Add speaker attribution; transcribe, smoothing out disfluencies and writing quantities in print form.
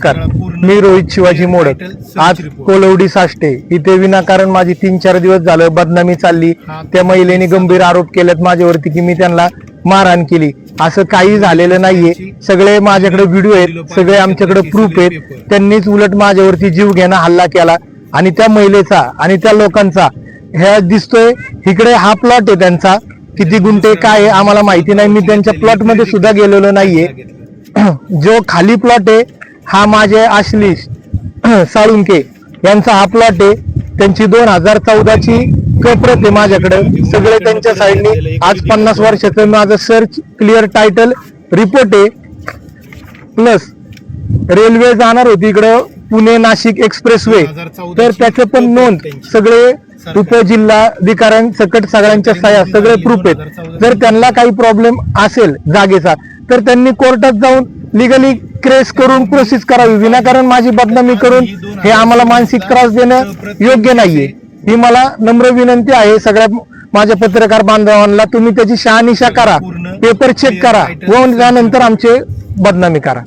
Speaker 1: नमस्कार, मी रोहित शिवाजी मोडक. आज कोलवडी साष्टे इथे विनाकारण माझी 3-4 दिवस झालं बदनामी चालली. त्या महिलेने गंभीर आरोप केलेत माझ्यावरती की मी त्यांना मारहाण केली. असं काही झालेलं नाहीये. सगळे माझ्याकडे व्हिडिओ आहेत, सगळे आमच्याकडे प्रूफ आहेत. त्यांनीच उलट माझ्यावरती जीव घेणं हल्ला केला आणि त्या महिलेचा आणि त्या लोकांचा ह्या दिसतोय इकडे हा प्लॉट आहे त्यांचा. किती गुंठे काय आहे आम्हाला माहिती नाही. मी त्यांच्या प्लॉट मध्ये सुद्धा गेलेलो नाहीये. जो खाली प्लॉट आहे हा माझे आश्लिष साळुंके यांचा हा प्लॉट आहे. त्यांची 2014ची कप्रत आहे माझ्याकडे. सगळे त्यांच्या साईडने आज 50 वर्षाचं माझं सर्च क्लिअर टायटल रिपोर्ट आहे. प्लस रेल्वे जाणार होती इकडं पुणे नाशिक एक्सप्रेसवे, तर त्याचे पण नोंद सगळे उपजिल्हाधिकाऱ्यांसकट सगळ्यांच्या सह्या सगळे प्रूफ आहेत. जर त्यांना काही प्रॉब्लेम असेल जागेचा तर त्यांनी कोर्टात जाऊन लिगली केस करून प्रोसेस करावी. विनाकारण माझी बदनामी करून हे आम्हाला मानसिक त्रास देणं योग्य नाहीये. ही मला नम्र विनंती आहे सगळ्या माझ्या पत्रकार बांधवांना. तुम्ही त्याची शहानिशा करा, पेपर चेक करा व त्यानंतर आमचे बदनामी करा.